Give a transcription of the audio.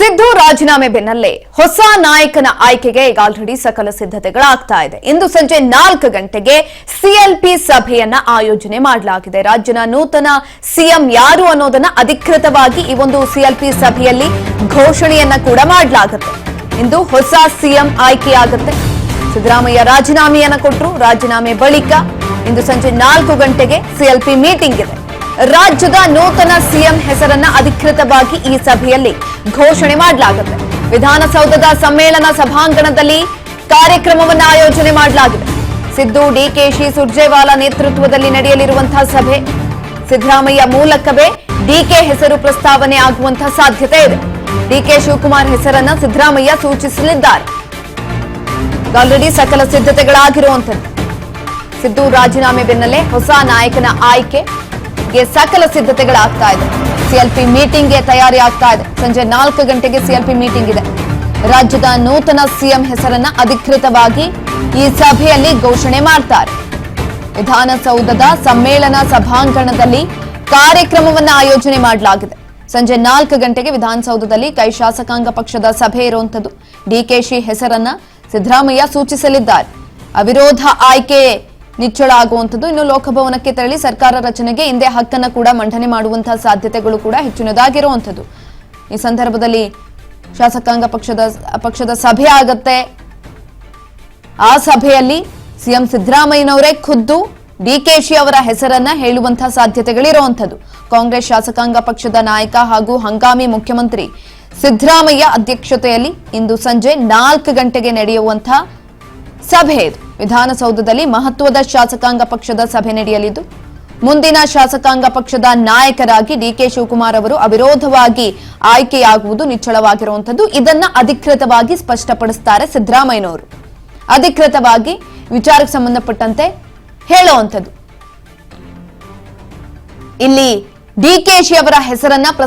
ಸಿದ್ದು ರಾಜೀನಾಮೆ ಬೆನ್ನಲ್ಲೇ ಹೊಸ ನಾಯಕನ ಆಯ್ಕೆಗೆ ಈಗ ಆಲ್ರೆಡಿ ಸಕಲ ಸಿದ್ಧತೆಗಳಾಗ್ತಾ ಇದೆ. ಇಂದು ಸಂಜೆ 4 ಗಂಟೆಗೆ ಸಿಎಲ್ಪಿ ಸಭೆಯನ್ನ ಆಯೋಜನೆ ಮಾಡಲಾಗಿದೆ. ರಾಜ್ಯನ ನೂತನ ಸಿಎಂ ಯಾರು ಅನ್ನೋದನ್ನ ಅಧಿಕೃತವಾಗಿ ಈ ಒಂದು ಸಿಎಲ್ಪಿ ಸಭೆಯಲ್ಲಿ ಘೋಷಣೆಯನ್ನ ಕೂಡ ಮಾಡಲಾಗುತ್ತೆ. ಇಂದು ಹೊಸ ಸಿಎಂ ಆಯ್ಕೆಯಾಗುತ್ತೆ. ಸಿದ್ದರಾಮಯ್ಯ ರಾಜೀನಾಮೆಯನ್ನ ಕೊಟ್ಟರು. ರಾಜೀನಾಮೆ ಬಳಿಕ ಇಂದು ಸಂಜೆ 4 ಗಂಟೆಗೆ ಸಿಎಲ್ಪಿ ಮೀಟಿಂಗ್ ಇದೆ. ರಾಜ್ಯದ ನೂತನ ಸಿಎಂ ಹೆಸರನ್ನ ಅಧಿಕೃತವಾಗಿ ಈ ಸಭೆಯಲ್ಲಿ ಘೋಷಣೆ ಮಾಡಲಾಗುತ್ತೆ. ವಿಧಾನಸೌಧದ ಸಮ್ಮೇಳನ ಸಭಾಂಗಣದಲ್ಲಿ ಕಾರ್ಯಕ್ರಮವನ್ನು ಆಯೋಜನೆ ಮಾಡಲಾಗಿದೆ. ಸಿದ್ದು, ಡಿಕೆಶಿ, ಸುರ್ಜೇವಾಲಾ ನೇತೃತ್ವದಲ್ಲಿ ನಡೆಯಲಿರುವಂತಹ ಸಭೆ. ಸಿದ್ದರಾಮಯ್ಯ ಮೂಲಕವೇ ಡಿಕೆ ಹೆಸರು ಪ್ರಸ್ತಾವನೆ ಆಗುವಂತಹ ಸಾಧ್ಯತೆ ಇದೆ. ಡಿಕೆ ಶಿವಕುಮಾರ್ ಹೆಸರನ್ನ ಸಿದ್ದರಾಮಯ್ಯ ಸೂಚಿಸಲಿದ್ದಾರೆ. ಆಲ್ರೆಡಿ ಸಕಲ ಸಿದ್ಧತೆಗಳಾಗಿರುವಂತದ್ದು. ಸಿದ್ದು ರಾಜೀನಾಮೆ ಬೆನ್ನಲ್ಲೇ ಹೊಸ ನಾಯಕನ ಆಯ್ಕೆಗೆ ಸಕಲ ಸಿದ್ಧತೆಗಳಾಗ್ತಾ ಇದೆ. ಸಿಎಲ್ಪಿ ಮೀಟಿಂಗ್ಗೆ ತಯಾರಿ ಆಗ್ತಾ ಇದೆ. ಸಂಜೆ 4 ಗಂಟೆಗೆ ಸಿಎಲ್ಪಿ ಮೀಟಿಂಗ್ ಇದೆ. ರಾಜ್ಯದ ನೂತನ ಸಿಎಂ ಹೆಸರನ್ನ ಅಧಿಕೃತವಾಗಿ ಈ ಸಭೆಯಲ್ಲಿ ಘೋಷಣೆ ಮಾಡ್ತಾರೆ. ವಿಧಾನಸೌಧದ ಸಮ್ಮೇಳನ ಸಭಾಂಗಣದಲ್ಲಿ ಕಾರ್ಯಕ್ರಮವನ್ನು ಆಯೋಜನೆ ಮಾಡಲಾಗಿದೆ. ಸಂಜೆ 4 ಗಂಟೆಗೆ ವಿಧಾನಸೌಧದಲ್ಲಿ ಕೈ ಶಾಸಕಾಂಗ ಪಕ್ಷದ ಸಭೆ ಇರುವಂತದ್ದು. ಡಿಕೆಶಿ ಹೆಸರನ್ನ ಸಿದ್ದರಾಮಯ್ಯ ಸೂಚಿಸಲಿದ್ದಾರೆ. ಅವಿರೋಧ ಆಯ್ಕೆ ನಿಚ್ಚಳ ಆಗುವಂಥದ್ದು. ಇನ್ನು ಲೋಕಭವನಕ್ಕೆ ತೆರಳಿ ಸರ್ಕಾರ ರಚನೆಗೆ ಹಿಂದೆ ಹಕ್ಕನ್ನು ಕೂಡ ಮಂಡನೆ ಮಾಡುವಂತಹ ಸಾಧ್ಯತೆಗಳು ಕೂಡ ಹೆಚ್ಚಿನದಾಗಿರುವಂಥದ್ದು. ಈ ಸಂದರ್ಭದಲ್ಲಿ ಶಾಸಕಾಂಗ ಪಕ್ಷದ ಸಭೆ ಆಗತ್ತೆ. ಆ ಸಭೆಯಲ್ಲಿ ಸಿಎಂ ಸಿದ್ದರಾಮಯ್ಯನವರೇ ಖುದ್ದು ಡಿಕೆಶಿ ಅವರ ಹೆಸರನ್ನ ಹೇಳುವಂತಹ ಸಾಧ್ಯತೆಗಳಿರುವಂಥದ್ದು. ಕಾಂಗ್ರೆಸ್ ಶಾಸಕಾಂಗ ಪಕ್ಷದ ನಾಯಕ ಹಾಗೂ ಹಂಗಾಮಿ ಮುಖ್ಯಮಂತ್ರಿ ಸಿದ್ದರಾಮಯ್ಯ ಅಧ್ಯಕ್ಷತೆಯಲ್ಲಿ ಇಂದು ಸಂಜೆ 4 ಗಂಟೆಗೆ ನಡೆಯುವಂತಹ ಸಭೆ ಇದು. ವಿಧಾನಸೌಧದಲ್ಲಿ ಮಹತ್ವದ ಶಾಸಕಾಂಗ ಪಕ್ಷದ ಸಭೆ ನಡೆಯಲಿದ್ದು, ಮುಂದಿನ ಶಾಸಕಾಂಗ ಪಕ್ಷದ ನಾಯಕರಾಗಿ ಡಿಕೆ ಶಿವಕುಮಾರ್ ಅವರು ಅವಿರೋಧವಾಗಿ ಆಯ್ಕೆಯಾಗುವುದು ನಿಚ್ಚಳವಾಗಿರುವಂತದ್ದು. ಇದನ್ನ ಅಧಿಕೃತವಾಗಿ ಸ್ಪಷ್ಟಪಡಿಸುತ್ತಾರೆ ಸಿದ್ದರಾಮಯ್ಯನವರು. ಅಧಿಕೃತವಾಗಿ ವಿಚಾರಕ್ಕೆ ಸಂಬಂಧಪಟ್ಟಂತೆ ಹೇಳುವಂಥದ್ದು. ಇಲ್ಲಿ ಡಿಕೆಶಿ ಅವರ ಹೆಸರನ್ನ